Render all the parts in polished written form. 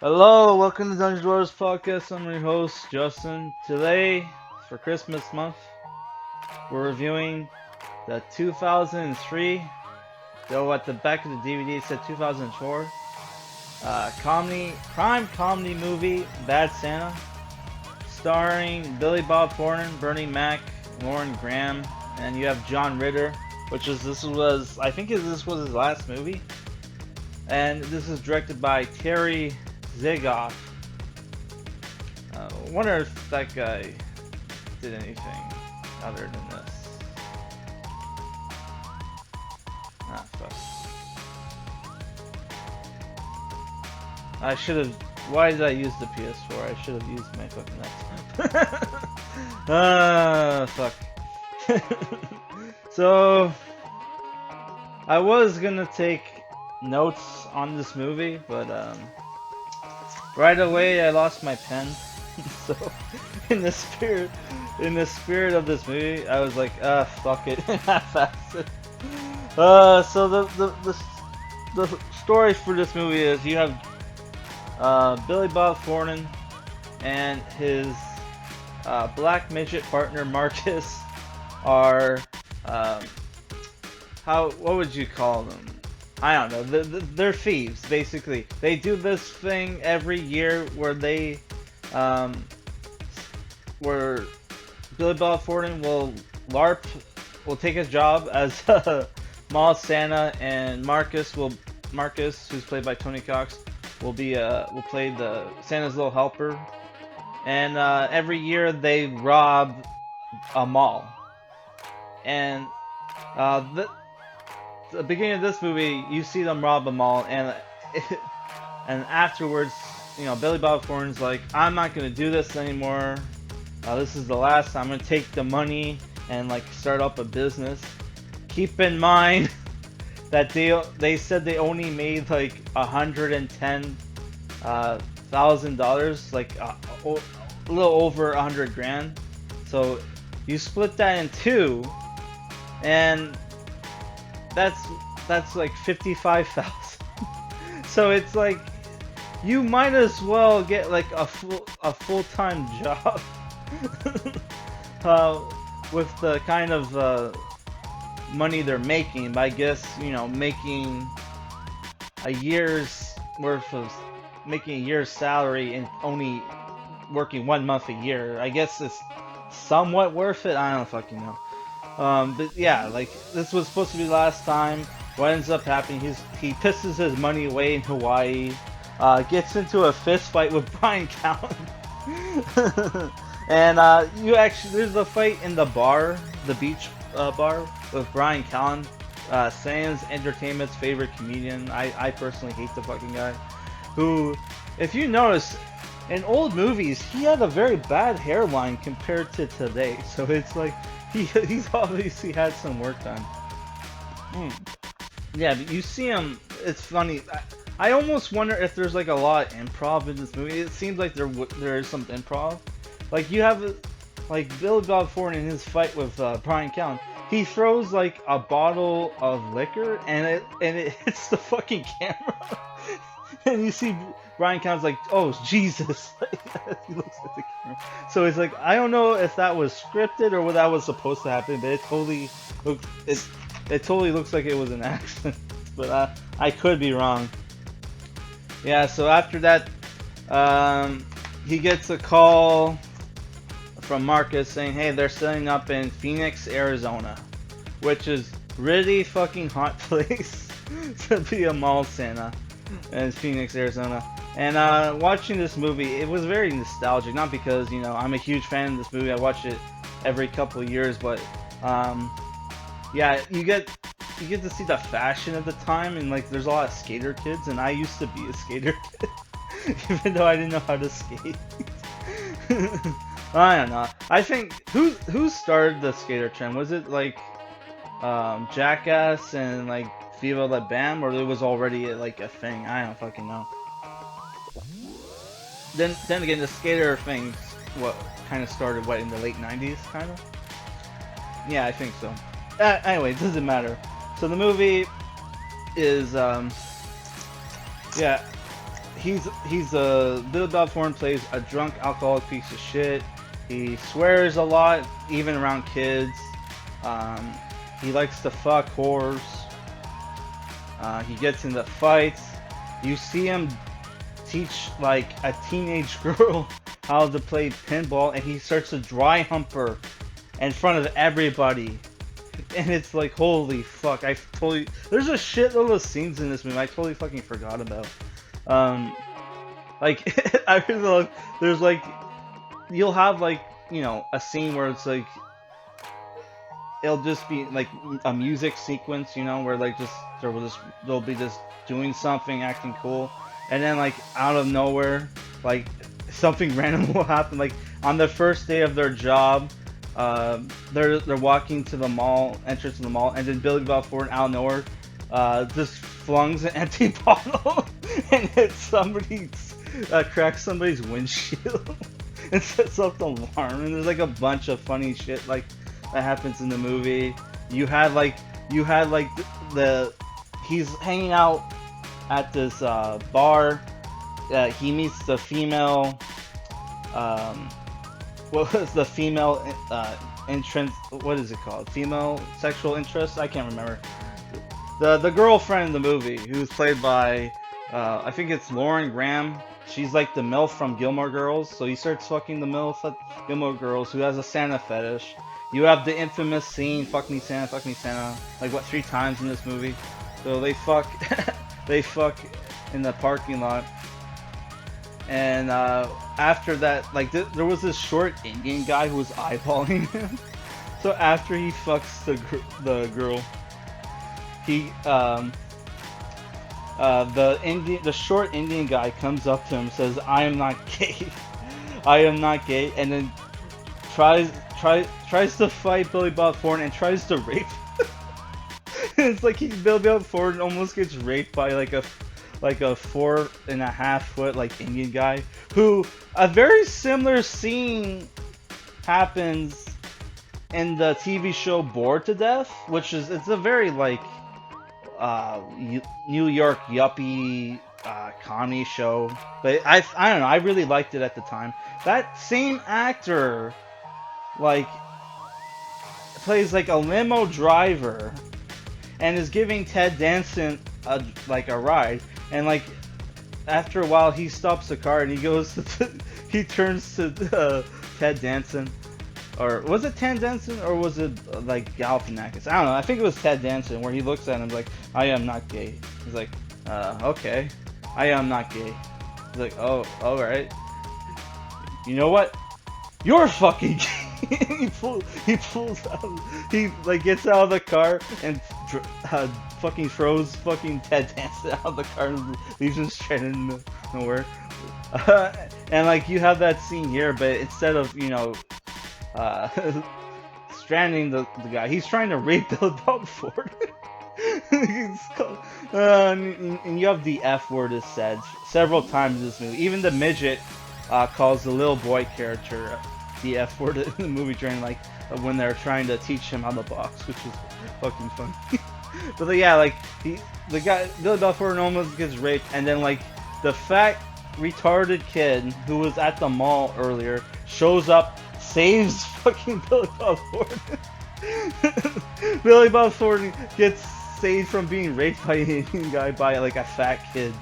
Hello, welcome to Dungeon Dwarves Podcast. I'm your host, Justin. Today, for Christmas month, we're reviewing the 2003, though at the back of the DVD it said 2004, crime comedy movie, Bad Santa, starring Billy Bob Thornton, Bernie Mac, Lauren Graham, and you have John Ritter, I think this was his last movie. And this is directed by Terry Zwigoff. I wonder if that guy did anything other than this. Ah, fuck. I should have. Why did I use the PS4? I should have used my fucking Xbox. Fuck. So, I was gonna take notes on this movie, but right away I lost my pen. So in the spirit of this movie, I was like, fuck it, half-ass it. So the story for this movie is you have Billy Bob Thornton and his black midget partner Marcus are what would you call them? I don't know. They're thieves, basically. They do this thing every year where where Billy Bob Thornton will take his job as mall Santa, and Marcus, who's played by Tony Cox, will play the Santa's little helper. And every year they rob a mall. And the beginning of this movie, you see them rob a mall, and and afterwards, Billy Bob Thornton's like, I'm not gonna do this anymore. This is the last time. I'm gonna take the money and like start up a business. Keep in mind that they said they only made like $110,000, like a little over 100 grand. So you split that in two, and that's like 55,000. So it's like you might as well get like a full-time job with the kind of money they're making. But I guess making a year's salary and only working 1 month a year, I guess it's somewhat worth it. I don't fucking know. But yeah, like this was supposed to be the last time. What ends up happening? He pisses his money away in Hawaii. Gets into a fist fight with Brian Callen. And there's a fight in the bar, the beach bar, with Brian Callen, Sans Entertainment's favorite comedian. I personally hate the fucking guy. Who, if you notice, in old movies, he had a very bad hairline compared to today. So it's like he's obviously had some work done. Yeah, but you see him. It's funny. I almost wonder if there's like a lot of improv in this movie. It seems like there is some improv. Like you have like Billy Bob Thornton in his fight with Brian Callen. He throws like a bottle of liquor and it hits the fucking camera. And you see Brian Callen's like, oh Jesus. He looks at the camera. So it's like, I don't know if that was scripted or what that was supposed to happen, but it totally looks like it was an accident. But I could be wrong. Yeah, so after that, he gets a call from Marcus saying, hey, they're setting up in Phoenix, Arizona, which is really fucking hot place to be a mall Santa in Phoenix, Arizona. And watching this movie, it was very nostalgic, not because, I'm a huge fan of this movie, I watch it every couple of years, but yeah, you get to see the fashion of the time, and like there's a lot of skater kids, and I used to be a skater kid, even though I didn't know how to skate. I don't know. I think who started the skater trend? Was it like Jackass and like Viva La Bam, or it was already like a thing? I don't fucking know. Then again, the skater thing, kind of started in the late 90s, kind of. Yeah, I think so. Anyway, it doesn't matter. So the movie is, yeah, Billy Bob Thornton plays a drunk alcoholic piece of shit. He swears a lot, even around kids. Um, he likes to fuck whores. He gets into fights. You see him teach like a teenage girl how to play pinball, and he starts to dry hump her in front of everybody. And it's like, holy fuck, there's a shitload of scenes in this movie I totally fucking forgot about. Like, I really love, there's like, you'll have like, a scene where it's like, it'll just be like a music sequence, where like they'll be just doing something, acting cool, and then like out of nowhere, like something random will happen. Like on the first day of their job, they're walking to the mall, entrance to the mall, and then Billy Bob Thornton out of nowhere, just flungs an empty bottle and hits somebody's, cracks somebody's windshield and sets off the alarm. And there's like a bunch of funny shit like that happens in the movie. You had like the he's hanging out at this bar. He meets the female. What was the female entrance? What is it called? Female sexual interest? I can't remember. The girlfriend in the movie, who's played by I think it's Lauren Graham. She's like the MILF from Gilmore Girls. So he starts fucking the MILF at Gilmore Girls, who has a Santa fetish. You have the infamous scene, fuck me Santa, like what, 3 times in this movie. So they fuck, they fuck in the parking lot. And after that, like there was this short Indian guy who was eyeballing him. So after he fucks the girl, he the short Indian guy comes up to him and says, "I am not gay, I am not gay," and then tries to fight Billy Bob Thornton and tries to rape him. It's like Billy Bob Thornton almost gets raped by like a 4.5 foot like Indian guy, who a very similar scene happens in the TV show Bored to Death, which is, it's a very like New York yuppie comedy show, but I don't know, I really liked it at the time. That same actor like plays like a limo driver and is giving Ted Danson a ride, and like after a while he stops the car and he goes to he turns to Ted Danson, or was it Ted Danson or was it like Galifianakis? I don't know. I think it was Ted Danson, where he looks at him like, "I am not gay." He's like, "Okay, I am not gay." He's like, "Oh, all right. You know what? You're fucking gay." he pulls out, he like gets out of the car and fucking throws fucking Ted Danson out of the car and leaves him stranded in nowhere. And like you have that scene here, but instead of stranding the guy, he's trying to rape Billy Bob Thornton. And you have the F word is said several times in this movie. Even the midget calls the little boy character the F word in the movie during like when they're trying to teach him how to box, which is fucking funny. But yeah, like the guy Billy Bob Thornton almost gets raped, and then like the fat retarded kid who was at the mall earlier shows up, saves fucking Billy Bob Thornton. Billy Bob Thornton gets saved from being raped by an Indian guy by like a fat kid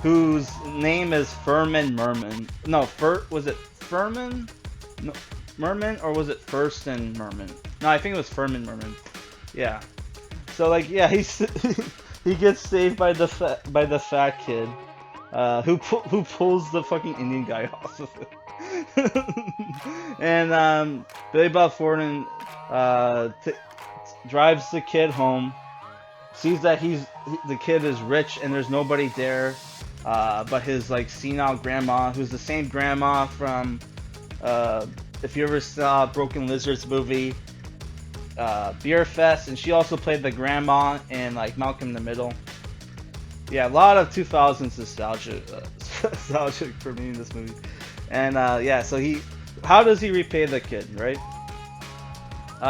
whose name is Furman Merman. No, was it Furman? No, Merman, or was it Thurston Merman? No, I think it was Furman Merman. Yeah. So like, yeah, he gets saved by the fat kid, who pulls the fucking Indian guy off of it. And Billy Bob Thornton drives the kid home, sees that the kid is rich and there's nobody there, but his like senile grandma, who's the same grandma from if you ever saw Broken Lizard's movie, Beer Fest, and she also played the grandma in like Malcolm in the Middle. Yeah, a lot of 2000s nostalgic for me in this movie. And yeah, so how does he repay the kid, right?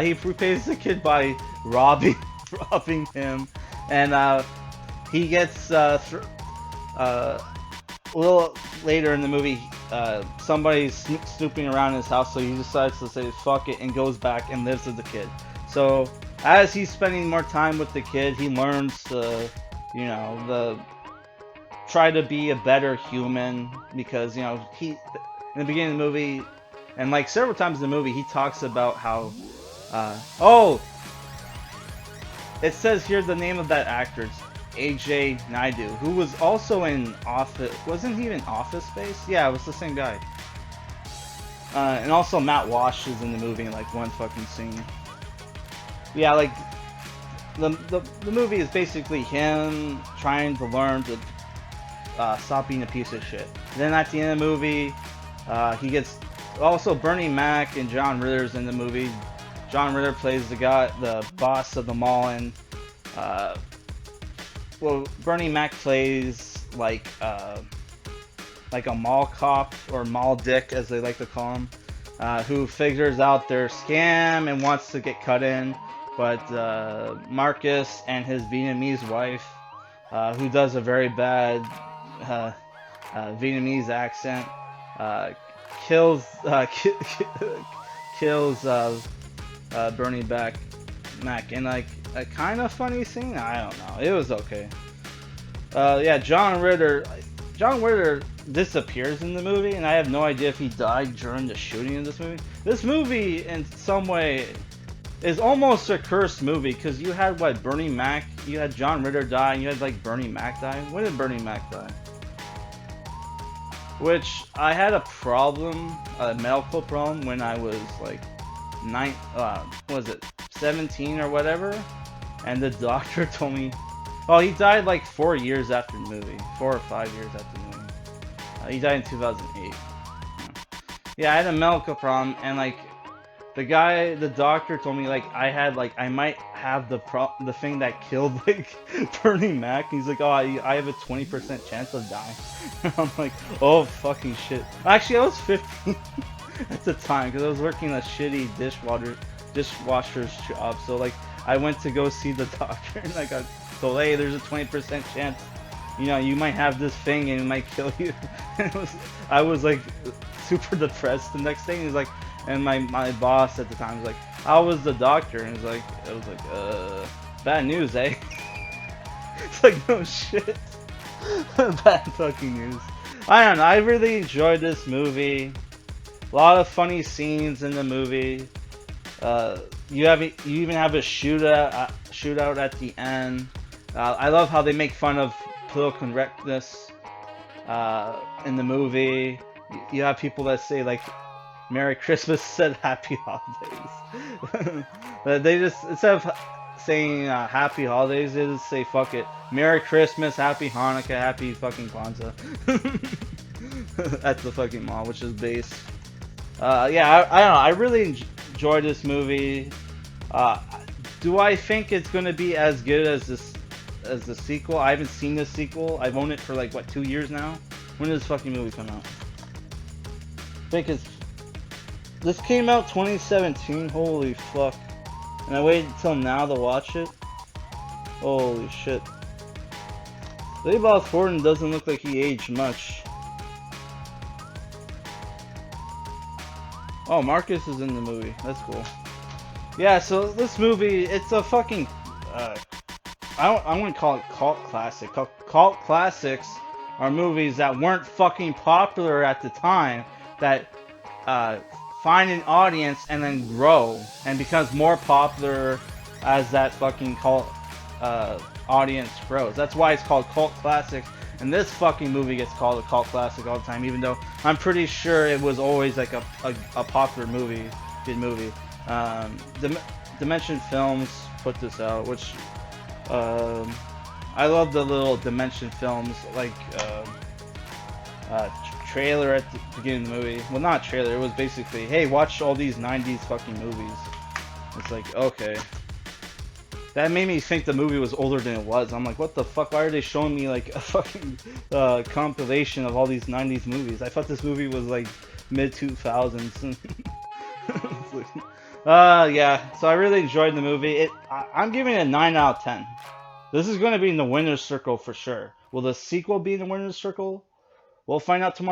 He repays the kid by robbing him, and he gets uh, a little later in the movie, somebody's snooping around his house, so he decides to say fuck it and goes back and lives with the kid. So as he's spending more time with the kid, he learns to, the try to be a better human because he in the beginning of the movie and like several times in the movie he talks about how oh, it says here the name of that actor. It's Ajay Naidu, who was also in Office. Wasn't he in Office Space? Yeah, it was the same guy. And also Matt Walsh is in the movie in like one fucking scene. Yeah, like the movie is basically him trying to learn to stop being a piece of shit. Then at the end of the movie, he gets also Bernie Mac and John Ritter's in the movie. John Ritter plays the boss of the mall, and Bernie Mac plays like a mall cop or mall dick, as they like to call him, who figures out their scam and wants to get cut in. But Marcus and his Vietnamese wife, who does a very bad Vietnamese accent, kills kills Bernie Mac in like a kind of funny scene. I don't know. It was okay. Yeah, John Ritter disappears in the movie, and I have no idea if he died during the shooting of this movie. This movie, in some way, is almost a cursed movie because you had Bernie Mac, you had John Ritter die, and you had like Bernie Mac die. When did Bernie Mac die? Which I had a medical problem when I was like 17 or whatever, and the doctor told me, oh, he died like 4 years after the movie, 4 or 5 years after the movie. He died in 2008. Yeah, I had a medical problem, and like the doctor told me like I might have the thing that killed like Bernie Mac. He's like, oh, I have a 20% chance of dying. I'm like, oh fucking shit. Actually, I was 15 at the time because I was working a shitty dishwasher's job. So like, I went to go see the doctor, and I got told, hey, there's a 20% chance. You might have this thing and it might kill you. I was like super depressed the next day. He's like, and my boss at the time was like, how was the doctor? And I was like, bad news, eh? It's like, no shit. Bad fucking news. I don't know, I really enjoyed this movie. A lot of funny scenes in the movie. You even have a shootout at the end. I love how they make fun of political correctness in the movie. You have people that say like Merry Christmas said Happy Holidays. They just, instead of saying Happy Holidays, they just say fuck it, Merry Christmas, Happy Hanukkah, Happy fucking Kwanzaa. At the fucking mall, which is base. Yeah, I don't know. I really enjoyed this movie. Do I think it's gonna be as good as the sequel? I haven't seen the sequel. I've owned it for like what, 2 years now. When did this fucking movie come out? I think this came out 2017. Holy fuck! And I waited until now to watch it. Holy shit! Billy Bob Thornton doesn't look like he aged much. Oh, Marcus is in the movie. That's cool. Yeah, so this movie, it's a fucking I wouldn't call it cult classic. Cult classics are movies that weren't fucking popular at the time, that find an audience and then grow and becomes more popular as that fucking cult audience grows. That's why it's called cult classics. And this fucking movie gets called a cult classic all the time, even though I'm pretty sure it was always like a popular movie, good movie. Dimension Films put this out, which I love the little Dimension Films like trailer at the beginning of the movie. Well, not trailer. It was basically, hey, watch all these 90s fucking movies. It's like, okay. That made me think the movie was older than it was. I'm like, what the fuck? Why are they showing me like a fucking compilation of all these 90s movies? I thought this movie was like mid 2000s. Yeah. So I really enjoyed the movie. I'm giving it a 9 out of 10. This is going to be in the winner's circle for sure. Will the sequel be in the winner's circle? We'll find out tomorrow.